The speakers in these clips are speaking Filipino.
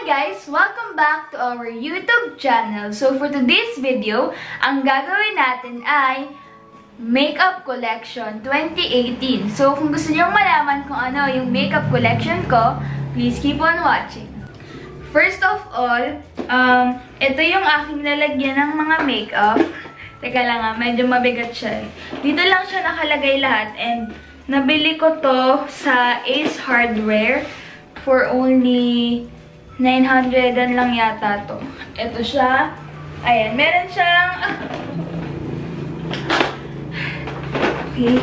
Hi guys! Welcome back to our YouTube channel. So for today's video, ang gagawin natin ay Makeup Collection 2018. So kung gusto niyong malaman kung ano yung makeup collection ko, please keep on watching. First of all, ito yung aking lalagyan ng mga makeup. Teka lang medyo mabigat siya. Dito lang siya nakalagay lahat and nabili ko to sa Ace Hardware for only 900 lang yata to. Ito siya. Ayan, meron siyang okay.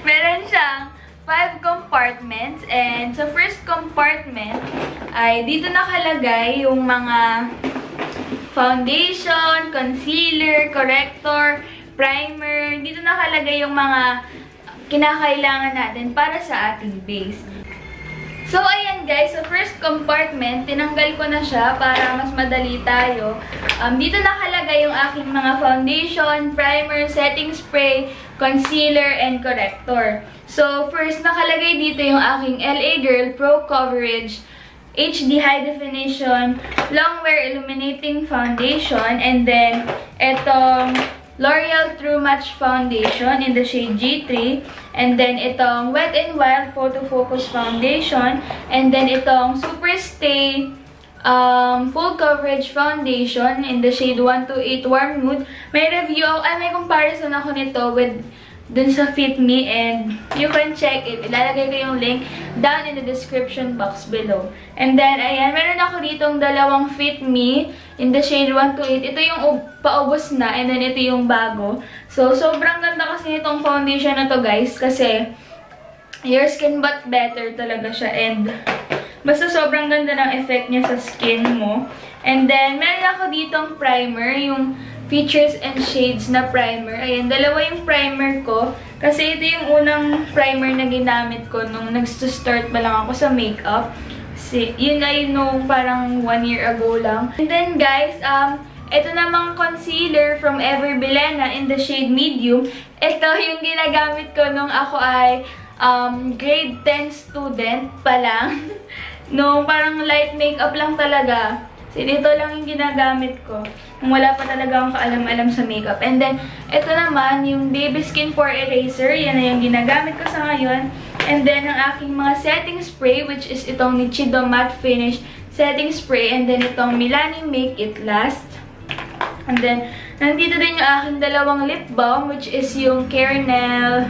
Meron siyang 5 compartments and sa first compartment ay dito nakalagay yung mga foundation, concealer, corrector, primer. Dito nakalagay yung mga kinakailangan natin para sa ating base. So, ayan guys, sa first compartment, tinanggal ko na siya para mas madali tayo. Dito nakalagay yung aking mga foundation, primer, setting spray, concealer, and corrector. So, first nakalagay dito yung aking LA Girl Pro Coverage HD High Definition Long Wear Illuminating Foundation, and then itong L'Oreal True Match Foundation in the shade G3, and then itong Wet n Wild Photo Focus Foundation, and then itong Super Stay Full Coverage Foundation in the shade 128 Warm Nude. May review ako, may comparison ako nito with dun sa Fit Me, and you can check it. Ilalagay ko yung link down in the description box below. And then, ayan, meron ako ditong dalawang Fit Me in the shade 128. Ito yung paubos na, and then ito yung bago. So, sobrang ganda kasi nitong foundation na to, guys, kasi your skin but better talaga siya, and basta sobrang ganda ng effect niya sa skin mo. And then, meron ako ditong primer, yung Features and Shades na primer. Ayan, dalawa yung primer ko. Kasi ito yung unang primer na ginamit ko nung nag-start pa lang ako sa makeup. Kasi, yun ay nung parang 1 year ago lang. And then guys, ito namang concealer from Ever Bilena in the shade medium. Ito yung ginagamit ko nung ako ay grade 10 student pa lang. Nung parang light makeup lang talaga. So, dito lang yung ginagamit ko. Nung wala pa talaga akong kaalam-alam sa makeup. And then, ito naman, yung Baby Skin Pore Eraser. Yan na yung ginagamit ko sa ngayon. And then, ang aking mga setting spray, which is itong Nichido Matte Finish Setting Spray. And then, itong Milani Make It Last. And then, nandito din yung aking dalawang lip balm, which is yung Carenel.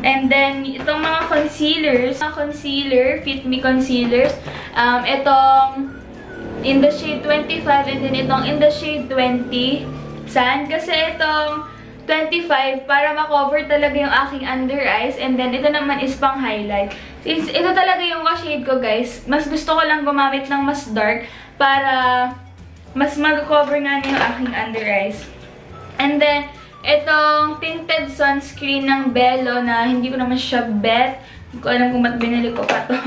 And then, itong mga concealers. Mga concealer, Fit Me concealers. Itong in the shade 25, and then itong in the shade 20. Saan? Kasi itong 25, para makover talaga yung aking under eyes. And then, ito naman is pang highlight. Since ito talaga yung shade ko, guys, mas gusto ko lang gumamit ng mas dark para mas mag-cover nga niya yung aking under eyes. And then, itong tinted sunscreen ng Bello na hindi ko naman siya bet. Hindi ko alam kung ba't binili ko pa to.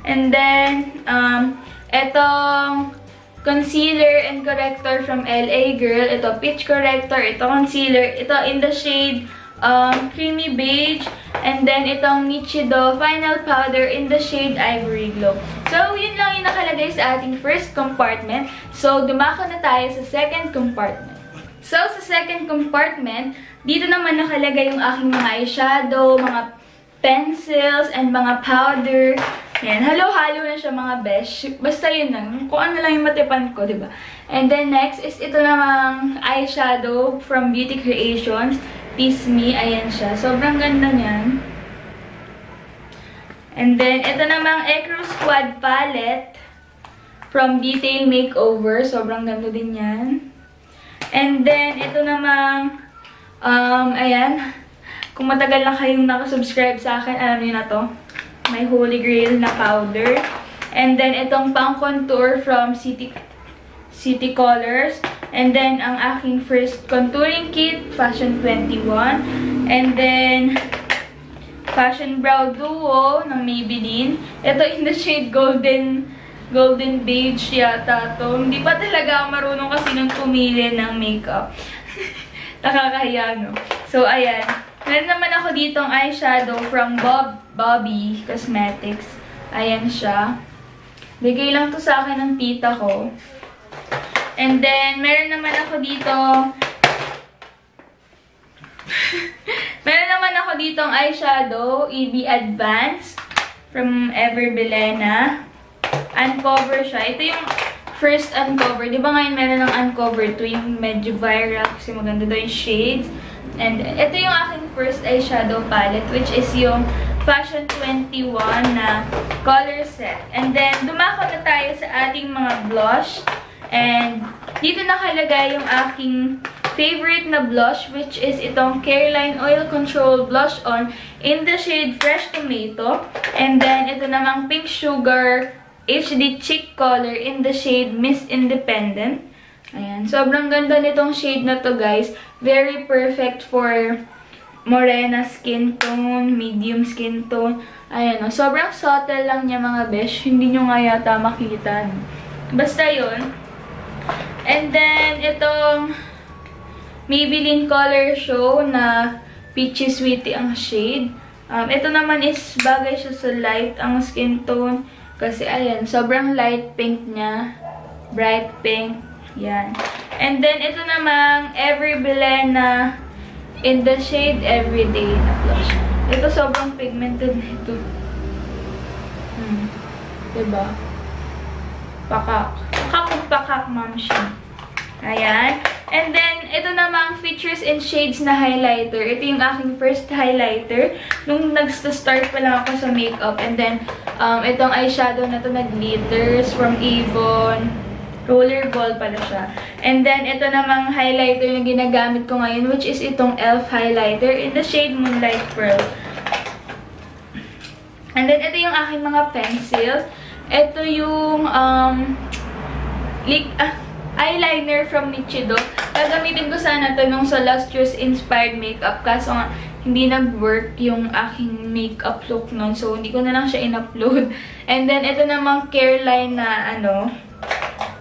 And then, itong concealer and corrector from LA Girl. Ito, peach corrector. Ito, concealer. Ito, in the shade creamy beige. And then, itong Nichido final powder in the shade ivory glow. So, yun lang yung nakalagay sa ating first compartment. So, dumako na tayo sa second compartment. So, sa second compartment, dito naman nakalagay yung aking mga eyeshadow, mga pencils, and mga powder. Yan, halo-halo na siya mga besh. Basta yun lang. Kung ano lang yung matipan ko, diba? And then next is ito namang eyeshadow from Beauty Creations. Tease Me. Ayan siya. Sobrang ganda niyan. And then, ito namang Ecru Squad palette from Detail Makeover. Sobrang ganda din yan. And then, ito namang, ayan. Kung matagal na kayong nakasubscribe sa akin, alam niyo na to. May Holy Grail na powder. And then, itong pang contour from City Colors. And then, ang aking first contouring kit, Fashion 21. And then, Fashion Brow Duo ng Maybelline. Ito in the shade Golden Beige yata to. Hindi pa talaga ako marunong kasi nung pumili ng makeup. Nakakahiya, no? So, ayan. Meron naman ako ditong eyeshadow from Bobby Cosmetics. Ayan siya. Bigay lang to sa akin ng tita ko. And then, meron naman ako dito ditong eyeshadow, EB Advance from Ever Bilena. Uncover siya. Ito yung first uncover. Di ba ngayon meron ng uncover to yung medyo viral kasi maganda daw yung shades. And ito yung aking first eyeshadow palette, which is yung Fashion 21 na color set. And then, dumako na tayo sa ating mga blush. And dito nakalagay yung aking favorite na blush, which is itong Careline Oil Control Blush On in the shade Fresh Tomato. And then, ito namang Pink Sugar HD Cheek Color in the shade Miss Independent. Ayan. Sobrang ganda nitong shade na to, guys. Very perfect for morena skin tone, medium skin tone. Ayan, o. Sobrang subtle lang niya, mga besh. Hindi nyo nga yata makita. Basta yun. And then, itong Maybelline Color Show na Peachy Sweetie ang shade. Ito naman is bagay siya sa light ang skin tone. Kasi, ayan, sobrang light pink niya. Bright pink. Yan. And then, ito namang Ever Bilena in the shade Everyday na blush. Ito, sobrang pigmented nito. Diba? Pakak. Pakak, ma'am siya. Ayan. And then, ito namang features and shades na highlighter. Ito yung aking first highlighter. Nung nag-start pa lang ako sa makeup. And then, itong eyeshadow na to nag-glitters from Avon. Rollerball pala siya. And then, ito namang highlighter na ginagamit ko ngayon, which is itong e.l.f. highlighter in the shade Moonlight Pearl. And then, ito yung aking mga pencils. Ito yung eyeliner from Nichido. Gagamitin ko sana ito nung sa Lustrous Inspired Makeup. Kaso nga, hindi nag-work yung aking makeup look nun. So, hindi ko na lang siya in-upload. And then, ito namang Careline na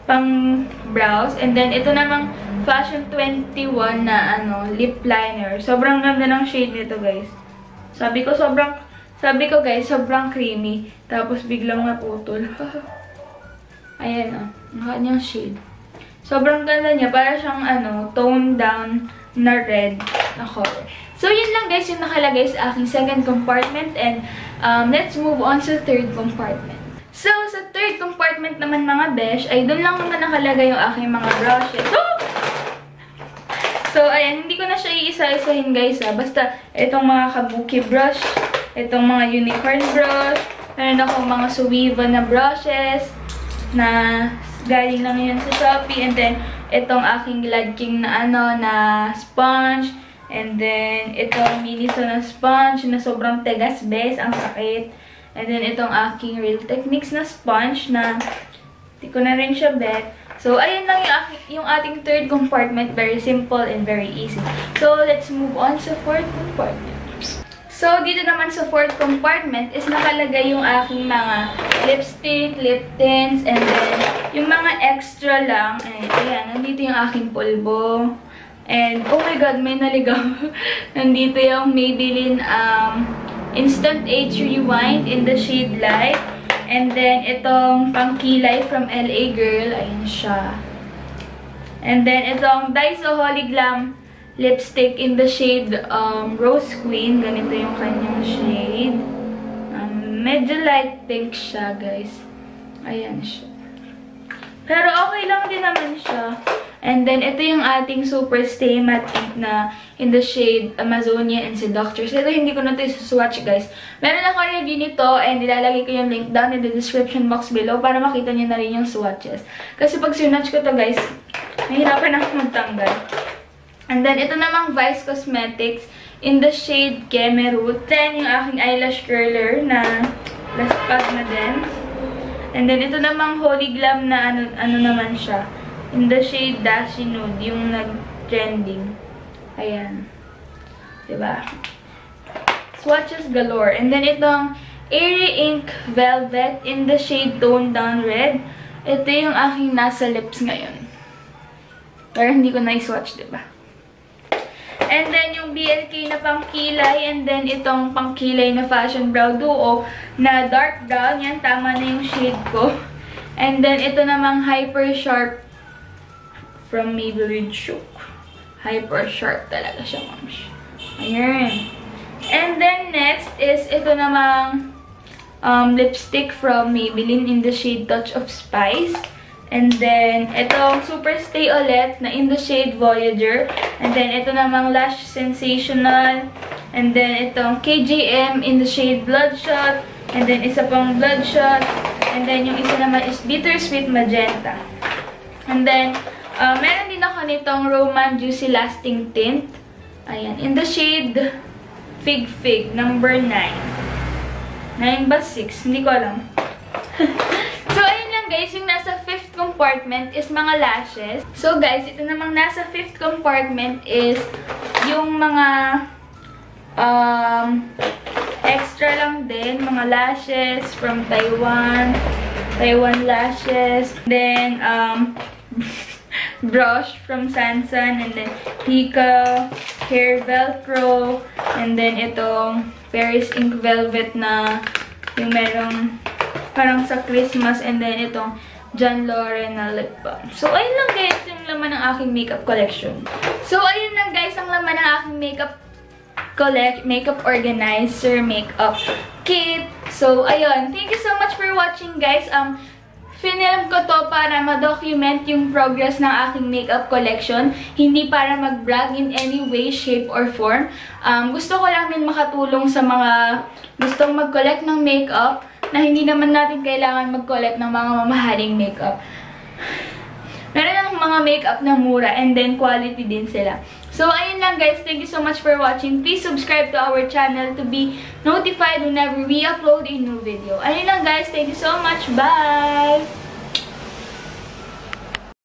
pang brows. And then, ito namang Fashion 21 na lip liner. Sobrang ganda ng shade nito, guys. Sabi ko guys, sobrang creamy. Tapos biglang naputol. Ayan ang kanyang shade. Sobrang ganda niya. Para siyang toned down na red na color. So, yun lang guys yung nakalagay sa aking second compartment. And let's move on sa third compartment. So, sa third compartment naman mga besh, ay doon lang naman nakalagay yung aking mga brushes. Oh! So, ayan, hindi ko na siya iisa-isahin guys Basta, itong mga kabuki brush, itong mga unicorn brush, meron akong mga Suiva na brushes, na galing lang yun sa Shopee. And then, itong aking Glad King na na sponge. And then, itong Miniso na sponge na sobrang tegas bes, ang sakit. And then, itong aking Real Techniques na sponge na hindi ko na rin siya bet. So, ayun lang yung ating third compartment. Very simple and very easy. So, let's move on sa fourth compartment. So, dito naman sa fourth compartment is nakalagay yung aking mga lipstick, lip tints, and then yung mga extra lang. Ayan, nandito yung aking pulbo. And, oh my god, may naligaw. Nandito yung Maybelline Instant Age Rewind in the shade Light. And then, itong pangkilay from LA Girl. Ayan siya. And then, itong Daiso Holy Glam lipstick in the shade Rose Queen. Ganito yung kanyang shade. Medyo light pink siya, guys. Ayan siya. Pero okay lang din naman siya. And then, ito yung ating Super Stay Matte Ink na in the shade Amazonia and Seductress. Ito, hindi ko na ito swatch, guys. Meron ako review nito and nilalagay ko yung link down in the description box below para makita nyo na rin yung swatches. Kasi pag sinatch ko to guys, nahihirapan ako magtanggal. And then, ito namang Vice Cosmetics in the shade Kemerut. Then, yung aking eyelash curler na last pag na din. And then, ito namang Holy Glam na ano naman siya. In the shade Dashy Nude, yung nag-trending. Ayan. Diba? Swatches galore. And then, itong Airy Ink Velvet in the shade Toned Down Red. Ito yung aking nasa lips ngayon. Pero hindi ko na-swatch, diba? And then, yung BLK na pangkilay. And then, itong pangkilay na Fashion Brow Duo na dark brown. Yan, tama na yung shade ko. And then, ito namang Hyper Sharp from Maybelline Shook. Hyper Sharp talaga siya, moms. Ayan. And then, next is ito namang lipstick from Maybelline in the shade Touch of Spice. And then, itong Superstay ulit na in the shade Voyager. And then, ito namang Lash Sensational. And then, itong KJM in the shade Bloodshot. And then, isa pang Bloodshot. And then, yung isa naman is Bittersweet Magenta. And then, meron din ako nitong Roman Juicy Lasting Tint. Ayan. In the shade Fig Fig, number 9. 9 ba? 6? Hindi ko alam. So, ayun lang guys. Yung nasa 5th compartment is mga lashes. So, guys, ito namang nasa 5th compartment is yung mga extra lang din. Mga lashes from Taiwan. Taiwan lashes. Then, brush from Sansan, and then Hika, hair velcro, and then itong Paris Ink Velvet na yung merong parang sa Christmas, and then itong John Lauren na lip balm. So, ayun lang guys yung laman ng aking makeup collection. So, ayun lang guys ang laman ng aking makeup organizer, makeup kit. So, ayun. Thank you so much for watching guys. Finilm ko to para ma-document yung progress ng aking makeup collection. Hindi para mag-brag in any way, shape, or form. Gusto ko lang din makatulong sa mga gustong mag-collect ng makeup na hindi naman natin kailangan mag-collect ng mga mamahaling makeup. Meron lang mga makeup na mura and then quality din sila. So, ayun lang guys. Thank you so much for watching. Please subscribe to our channel to be notified whenever we upload a new video. Ayun lang guys. Thank you so much. Bye!